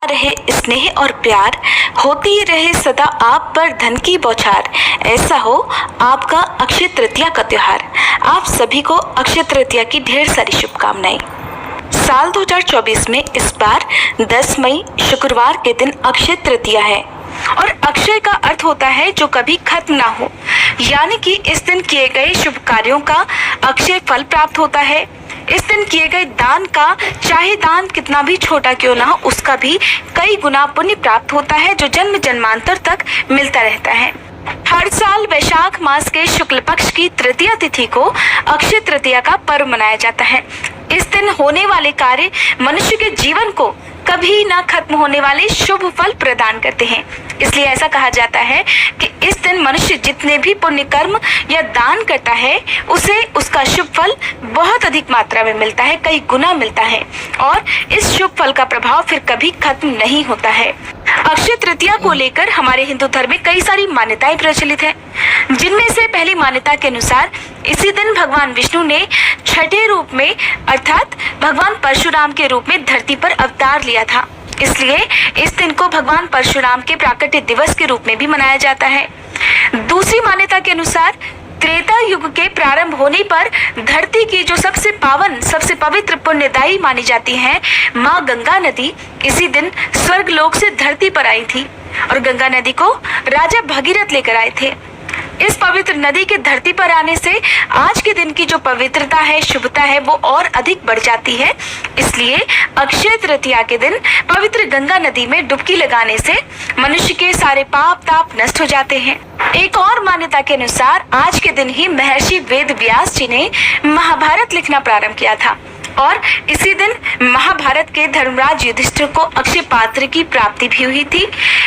रहे स्नेह और प्यार, होती रहे सदा आप पर धन की बौछार। ऐसा हो आपका अक्षय तृतीया का त्योहार। आप सभी को अक्षय तृतीया की ढेर सारी शुभकामनाएं। साल 2024 में इस बार 10 मई शुक्रवार के दिन अक्षय तृतीया है और अक्षय का अर्थ होता है जो कभी खत्म ना हो, यानी कि इस दिन किए गए शुभ कार्यों का अक्षय फल प्राप्त होता है। इस दिन किए गए दान का, चाहे दान कितना भी छोटा क्यों ना हो, उसका भी कई गुना पुण्य प्राप्त होता है जो जन्म जन्मांतर तक मिलता रहता है। हर साल वैशाख मास के शुक्ल पक्ष की तृतीया तिथि को अक्षय तृतीया का पर्व मनाया जाता है। इस दिन होने वाले कार्य मनुष्य के जीवन को कभी ना खत्म होने वाले शुभ फल प्रदान करते हैं। इसलिए ऐसा कहा जाता है कि इस दिन मनुष्य जितने भी पुण्य कर्म या दान करता है उसे उसका शुभ फल बहुत अधिक मात्रा में मिलता है, कई गुना मिलता है और इस शुभ फल का प्रभाव फिर कभी खत्म नहीं होता है। अक्षय तृतीया को लेकर हमारे हिंदू धर्म में कई सारी मान्यताएं प्रचलित हैं, जिनमें से पहली मान्यता के अनुसार इसी दिन भगवान विष्णु ने छठे रूप में अर्थात भगवान परशुराम के रूप में धरती पर अवतार लिया था। इसलिए इस दिन को भगवान परशुराम के प्राकट्य दिवस के रूप में भी मनाया जाता है। दूसरी मान्यता के अनुसार त्रेता युग के प्रारंभ होने पर धरती की जो सबसे पावन, सबसे पवित्र, पुण्यदायी मानी जाती है माँ गंगा नदी इसी दिन स्वर्ग लोक से धरती पर आई थी और गंगा नदी को राजा भगीरथ लेकर आए थे। इस पवित्र नदी के धरती पर आने से आज के दिन की जो पवित्रता है, शुभता है, वो और अधिक बढ़ जाती है। इसलिए अक्षय तृतीया के दिन पवित्र गंगा नदी में डुबकी लगाने से मनुष्य के सारे पाप ताप नष्ट हो जाते हैं। एक और मान्यता के अनुसार आज के दिन ही महर्षि वेद व्यास जी ने महाभारत लिखना प्रारंभ किया था और इसी दिन महाभारत के धर्मराज युधिष्ठिर को अक्षय पात्र की प्राप्ति भी हुई थी।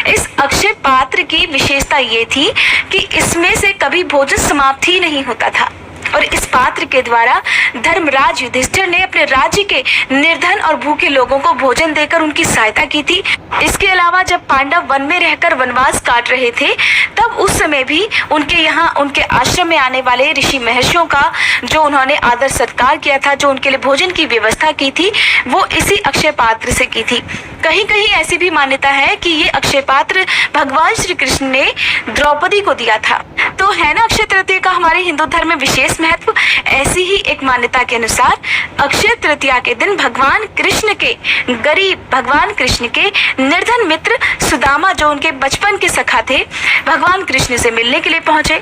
इस अक्षय पात्र की विशेषता ये थी कि इसमें से कभी भोजन समाप्त ही नहीं होता था और इस पात्र के द्वारा धर्मराज युधिष्ठिर ने अपने राज्य के निर्धन और भूखे लोगों को भोजन देकर उनकी सहायता की थी। इसके अलावा जब पांडव वन में रहकर वनवास काट रहे थे तब उस समय भी उनके यहाँ उनके आश्रम में आने वाले ऋषि महर्षियों का जो उन्होंने आदर सत्कार किया था, जो उनके लिए भोजन की व्यवस्था की थी, वो इसी अक्षय पात्र से की थी। कहीं कहीं ऐसी भी मान्यता है कि ये अक्षय पात्र भगवान श्री कृष्ण ने द्रौपदी को दिया था। तो है ना अक्षय तृतीया का हमारे हिंदू धर्म में विशेष महत्व। ऐसी ही एक मान्यता के अनुसार अक्षय तृतीया के दिन भगवान कृष्ण के गरीब, भगवान कृष्ण के निर्धन मित्र सुदामा, जो उनके बचपन के सखा थे, भगवान कृष्ण से मिलने के लिए पहुंचे।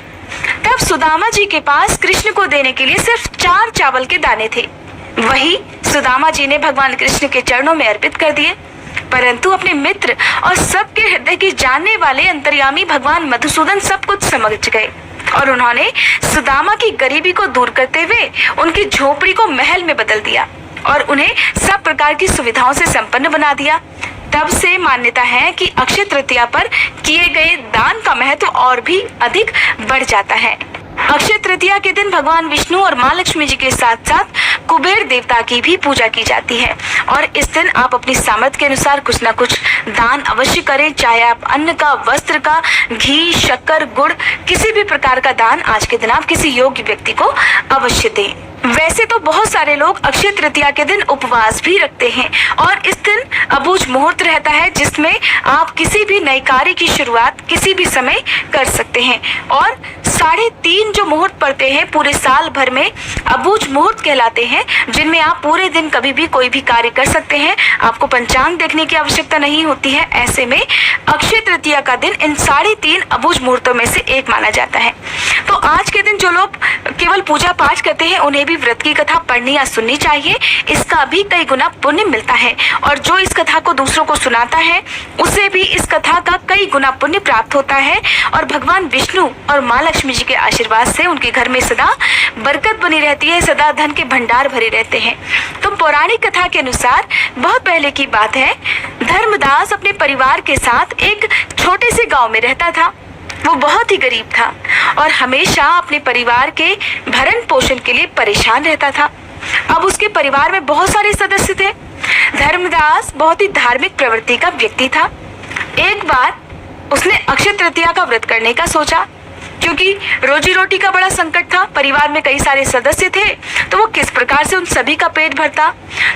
तब सुदामा जी के पास कृष्ण को देने के लिए सिर्फ 4 चावल के दाने थे। वही सुदामा जी ने भगवान कृष्ण के चरणों में अर्पित कर दिए, परंतु अपने मित्र और सबके हृदय की जानने वाले अंतर्यामी भगवान मधुसूदन सब कुछ समझ गए और उन्होंने सुदामा की गरीबी को दूर करते हुए उनकी झोपड़ी को महल में बदल दिया और उन्हें सब प्रकार की सुविधाओं से संपन्न बना दिया। तब से मान्यता है कि अक्षय तृतीया पर किए गए दान का महत्व और भी अधिक बढ़ जाता है। अक्षय तृतीया के दिन भगवान विष्णु और माँ लक्ष्मी जी के साथ साथ कुबेर देवता की भी पूजा की जाती है और इस दिन आप अपनी सामर्थ्य के अनुसार कुछ न कुछ दान अवश्य करें, चाहे आप अन्न का, वस्त्र का, घी, शक्कर, गुड़, किसी भी प्रकार का दान आज के दिन आप किसी योग्य व्यक्ति को अवश्य दें। वैसे तो बहुत सारे लोग अक्षय तृतीया के दिन उपवास भी रखते हैं और इस दिन अबूझ मुहूर्त रहता है जिसमें आप किसी भी नए कार्य की शुरुआत किसी भी समय कर सकते हैं और 3:30 जो मुहूर्त पड़ते हैं पूरे साल भर में अबूझ मुहूर्त कहलाते हैं, जिनमें आप पूरे दिन कभी भी कोई भी कार्य कर सकते हैं। आपको पंचांग देखने की आवश्यकता नहीं होती है। ऐसे में अक्षय तृतीया का दिन इन 3:30 अबूझ मुहूर्तों में से एक माना जाता है। तो आज के दिन जो लोग केवल पूजा पाठ करते हैं उन्हें भी व्रत की कथा पढ़नी या सुननी चाहिए। इसका भी कई गुना पुण्य मिलता है और जो इस कथा को दूसरों को सुनाता है उसे भी इस कथा का कई गुना पुण्य प्राप्त होता है और भगवान विष्णु और माँ लक्ष्मी जी के आशीर्वाद से उनके घर में सदा बरकत बनी रहती है, सदा धन के भंडार भरे रहते हैं। तो पौराणिक कथा के अनुसार बहुत पहले की बात है, धर्मदास अपने परिवार के साथ एक छोटे से गांव में रहता था। वो बहुत ही गरीब था और हमेशा अपने परिवार के भरण पोषण के लिए परेशान रहता था। अब उसके परिवार में बहुत सारे सदस्य थे। धर्मदास बहुत ही धार्मिक प्रवृत्ति का व्यक्ति था। एक बार उसने अक्षय तृतीया का व्रत करने का सोचा क्योंकि रोजी रोटी का बड़ा संकट था। परिवार में कई सारे सदस्य थे, तो वो किस प्रकार से उन सभी का पेट भरता।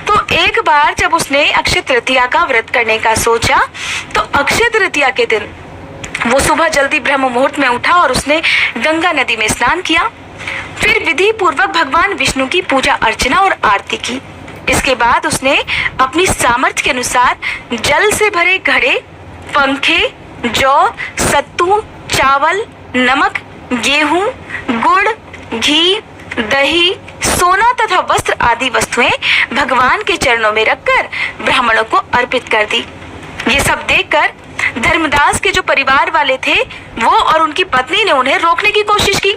तो एक बार जब उसने अक्षय तृतीया का व्रत करने का सोचा, तो अक्षय तृतीया के दिन वो सुबह जल्दी ब्रह्म मुहूर्त में उठा और उसने गंगा नदी में स्नान किया। फिर विधि पूर्वक भगवान विष्णु की पूजा अर्चना और आरती की। इसके बाद उसने अपनी सामर्थ्य के अनुसार जल से भरे घड़े, पंखे, जौ, सत्तू, चावल, नमक, गेहूं, गुड़, घी, दही, सोना तथा वस्त्र आदि वस्तुएं भगवान के चरणों में रखकर ब्राह्मणों को अर्पित कर दी। ये सब देखकर धर्मदास के जो परिवार वाले थे वो और उनकी पत्नी ने उन्हें रोकने की कोशिश की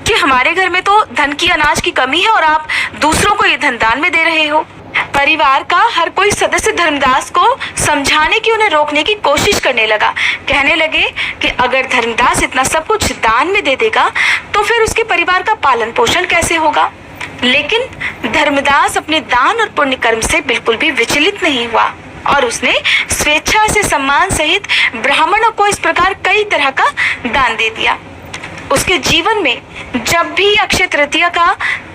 कि हमारे घर में तो धन की, अनाज की कमी है और आप दूसरों को ये धन दान में दे रहे हो। परिवार का हर कोई सदस्य धर्मदास को समझाने की, उन्हें रोकने की कोशिश करने लगा। कहने लगे कि अगर धर्मदास इतना सब कुछ दान में दे देगा तो फिर उसके परिवार का पालन पोषण कैसे होगा। लेकिन धर्मदास अपने दान और पुण्य कर्म से बिल्कुल भी विचलित नहीं हुआ और उसने स्वेच्छा से सम्मान सहित ब्राह्मणों को इस प्रकार कई तरह का दान दे दिया। उसके जीवन में जब भी अक्षय तृतीया का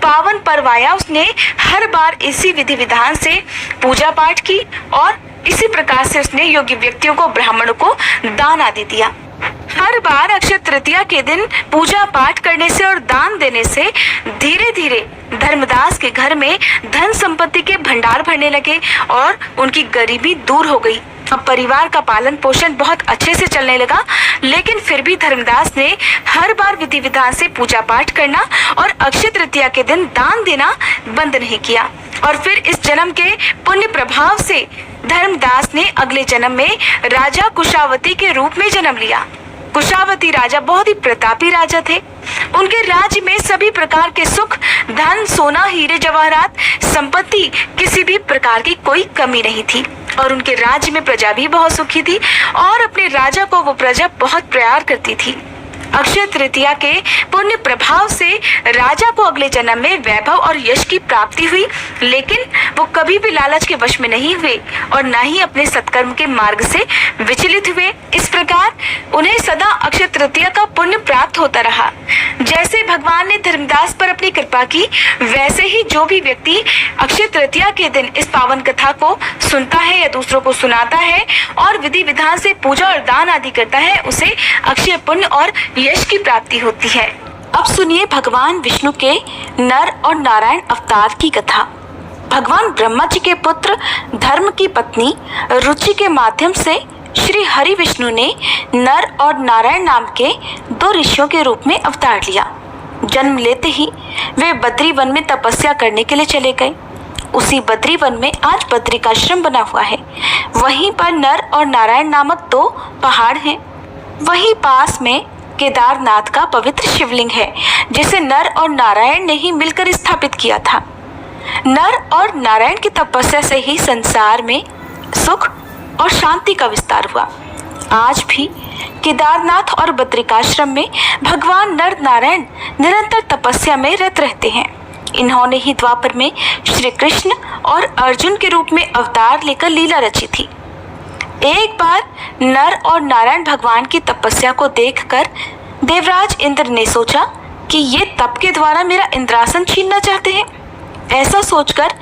पावन पर्व आया, उसने हर बार इसी विधि विधान से पूजा पाठ की और इसी प्रकार से उसने योग्य व्यक्तियों को, ब्राह्मणों को दान आदि दिया। हर बार अक्षय तृतीया के दिन पूजा पाठ करने से और दान देने से धीरे धीरे धर्मदास के घर में धन संपत्ति के भंडार भरने लगे और उनकी गरीबी दूर हो गई। अब परिवार का पालन पोषण बहुत अच्छे से चलने लगा। लेकिन फिर भी धर्मदास ने हर बार विधि विधान से पूजा पाठ करना और अक्षय तृतीया के दिन दान देना बंद नहीं किया। और फिर इस जन्म के पुण्य प्रभाव से धर्मदास ने अगले जन्म में राजा कुशावती के रूप में जन्म लिया। कुशावती राजा बहुत ही प्रतापी राजा थे। उनके राज्य में सभी प्रकार के सुख, धन, सोना, हीरे जवाहरात, संपत्ति, किसी भी प्रकार की कोई कमी नहीं थी और उनके राज्य में प्रजा भी बहुत सुखी थी और अपने राजा को वो प्रजा बहुत प्यार करती थी। अक्षय तृतीया के पुण्य प्रभाव से राजा को अगले जन्म में वैभव और यश की प्राप्ति हुई, लेकिन वो कभी भी लालच के वश में नहीं हुए और न ही अपने सत्कर्म के मार्ग से विचलित हुए। इस प्रकार उन्हें सदा अक्षय तृतीया का पुण्य प्राप्त होता रहा। जैसे भगवान ने धर्मदास पर अपनी कृपा की, वैसे ही जो भी व्यक्ति अक्षय तृतीया के दिन इस पावन कथा को सुनता है या दूसरों को सुनाता है और विधि विधान से पूजा और दान आदि करता है, उसे अक्षय पुण्य और यश की प्राप्ति होती है। अब सुनिए भगवान विष्णु के नर और नारायण अवतार की कथा। भगवान ब्रह्मा जी के पुत्र धर्म की पत्नी रुचि के माध्यम से श्री हरि विष्णु ने नर और नारायण नाम के दो ऋषियों के रूप में अवतार लिया। जन्म लेते ही वे बद्री वन में तपस्या करने के लिए चले गए। उसी बद्री वन में आज बद्रिकाश्रम बना हुआ है। वहीं पर नर और नारायण नामक दो पहाड़ हैं। वहीं पास में केदारनाथ का पवित्र शिवलिंग है, जिसे नर और नारायण ने ही मिलकर स्थापित किया था। नर और नारायण की तपस्या से ही संसार में सुख और शांति का विस्तार हुआ। आज भी केदारनाथ और बद्रिकाश्रम में भगवान नर नारायण निरंतर तपस्या में रत रहते हैं। इन्होंने ही द्वापर में श्री कृष्ण और अर्जुन के रूप में अवतार लेकर लीला रची थी। एक बार नर और नारायण भगवान की तपस्या को देखकर देवराज इंद्र ने सोचा कि ये तप के द्वारा मेरा इंद्रासन छीनना चाहते हैं। ऐसा सोचकर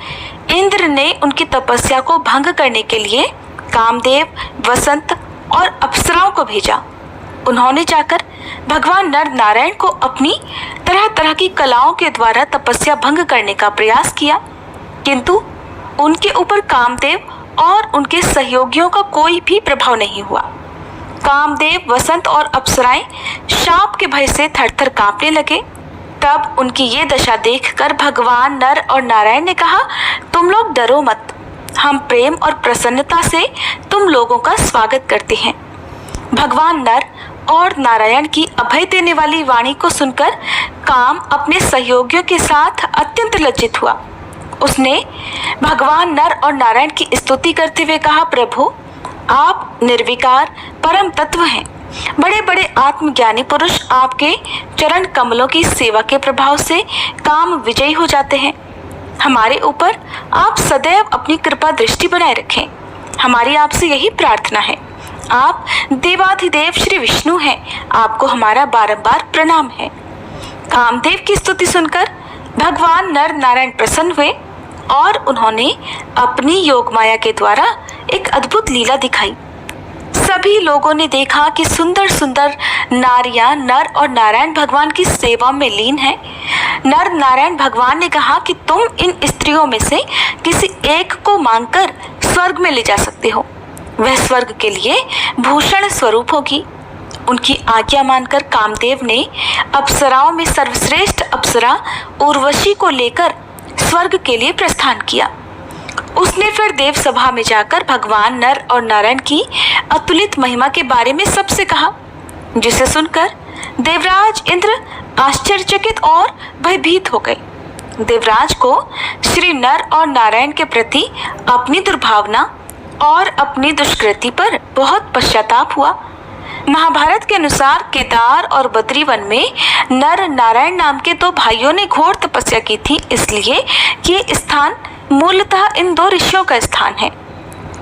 इंद्र ने उनकी तपस्या को भंग करने के लिए कामदेव, वसंत और अप्सराओं को भेजा। उन्होंने जाकर भगवान नर नारायण को अपनी तरह तरह की कलाओं के द्वारा तपस्या भंग करने का प्रयास किया, किंतु उनके ऊपर कामदेव और उनके सहयोगियों का कोई भी प्रभाव नहीं हुआ। कामदेव, वसंत और अप्सराएं शाप के भय से थरथर कांपने लगे। तब उनकी ये दशा देखकर भगवान नर और नारायण ने कहा, तुम लोग डरो मत, हम प्रेम और प्रसन्नता से तुम लोगों का स्वागत करते हैं। भगवान नर और नारायण की अभय देने वाली वाणी को सुनकर काम अपने सहयोगियों के साथ अत्यंत लज्जित हुआ। उसने भगवान नर और नारायण की स्तुति करते हुए कहा, प्रभु आप निर्विकार परम तत्व हैं। बड़े बड़े आत्मज्ञानी पुरुष आपके चरण कमलों की सेवा के प्रभाव से काम विजयी हो जाते हैं। हमारे ऊपर आप सदैव अपनी कृपा दृष्टि बनाए रखें। हमारी आपसे यही प्रार्थना है। आप देवाधिदेव श्री विष्णु हैं, आपको हमारा बारंबार प्रणाम है। कामदेव की स्तुति सुनकर भगवान नर नारायण प्रसन्न हुए और उन्होंने अपनी योग माया के द्वारा एक अद्भुत लीला दिखाई। सभी लोगों ने देखा कि सुंदर सुंदर नारियां नर और नारायण भगवान की सेवा में लीन हैं। नर नारायण भगवान ने कहा कि तुम इन स्त्रियों में से किसी एक को मांगकर स्वर्ग में ले जा सकते हो, वह स्वर्ग के लिए भूषण स्वरूप होगी। उनकी आज्ञा मानकर कामदेव ने अप्सराओं में सर्वश्रेष्ठ अप्सरा उर्वशी को लेकर स्वर्ग के लिए प्रस्थान किया। उसने फिर देव सभा में जाकर भगवान नर और नारायण की अतुलित महिमा के बारे में सबसे कहा, जिसे सुनकर देवराज इंद्र आश्चर्यचकित और भयभीत हो गए। देवराज को श्री नर और नारायण के प्रति अपनी दुर्भावना और अपनी दुष्कृति पर बहुत पश्चाताप हुआ। महाभारत के अनुसार केदार और बद्रीवन में नर नारायण नाम के दो भाइयों ने घोर तपस्या की थी, इसलिए ये स्थान मूलतः इन दो ऋषियों का स्थान है।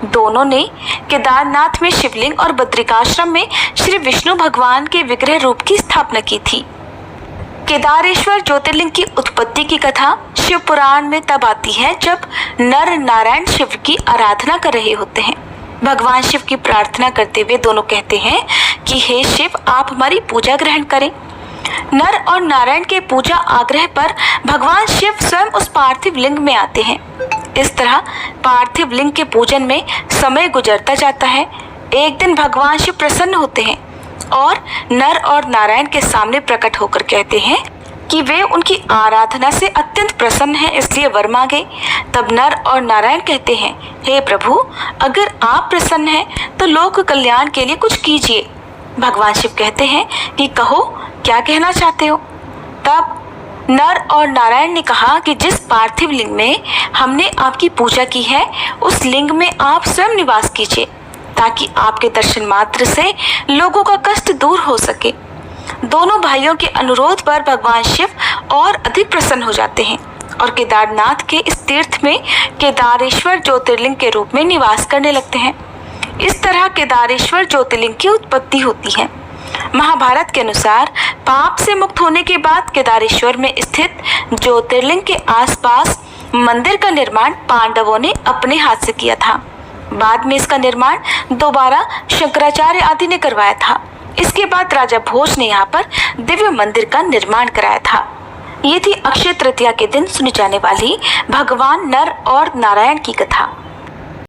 दोनों ने केदारनाथ में शिवलिंग और बद्रिकाश्रम में श्री विष्णु भगवान के विग्रह रूप की स्थापना की थी। केदारेश्वर ज्योतिर्लिंग की उत्पत्ति की कथा शिव पुराण में तब आती है जब नर नारायण शिव की आराधना कर रहे होते हैं। भगवान शिव की प्रार्थना करते हुए दोनों कहते हैं कि हे शिव, आप हमारी पूजा ग्रहण करें। नर और नारायण के पूजा आग्रह पर भगवान शिव स्वयं उस पार्थिव लिंग में आते हैं। इस तरह पार्थिव लिंग के पूजन में समय गुजरता जाता है। एक दिन भगवान शिव प्रसन्न होते हैं और नर और नारायण के सामने प्रकट होकर कहते हैं कि वे उनकी आराधना से अत्यंत प्रसन्न हैं, इसलिए वर मांगे। तब नर और नारायण कहते हैं, हे प्रभु, अगर आप प्रसन्न हैं तो लोक कल्याण के लिए कुछ कीजिए। भगवान शिव कहते हैं कि कहो, क्या कहना चाहते हो। तब नर और नारायण ने कहा कि जिस पार्थिव लिंग में हमने आपकी पूजा की है, उस लिंग में आप स्वयं निवास कीजिए, ताकि आपके दर्शन मात्र से लोगों का कष्ट दूर हो सके। दोनों भाइयों के अनुरोध पर भगवान शिव और अधिक प्रसन्न हो जाते हैं और केदारनाथ के इस तीर्थ में केदारेश्वर ज्योतिर्लिंग के रूप में निवास करने लगते हैं। इस तरह केदारेश्वर ज्योतिर्लिंग की उत्पत्ति होती है। महाभारत के अनुसार पाप से मुक्त होने के बाद केदारेश्वर में स्थित ज्योतिर्लिंग के आसपास मंदिर का निर्माण पांडवों ने अपने हाथ से किया था। बाद में इसका निर्माण दोबारा शंकराचार्य आदि ने करवाया था। इसके बाद राजा भोज ने यहाँ पर दिव्य मंदिर का निर्माण कराया था। ये थी अक्षय तृतीया के दिन सुनी जाने वाली भगवान नर और नारायण की कथा।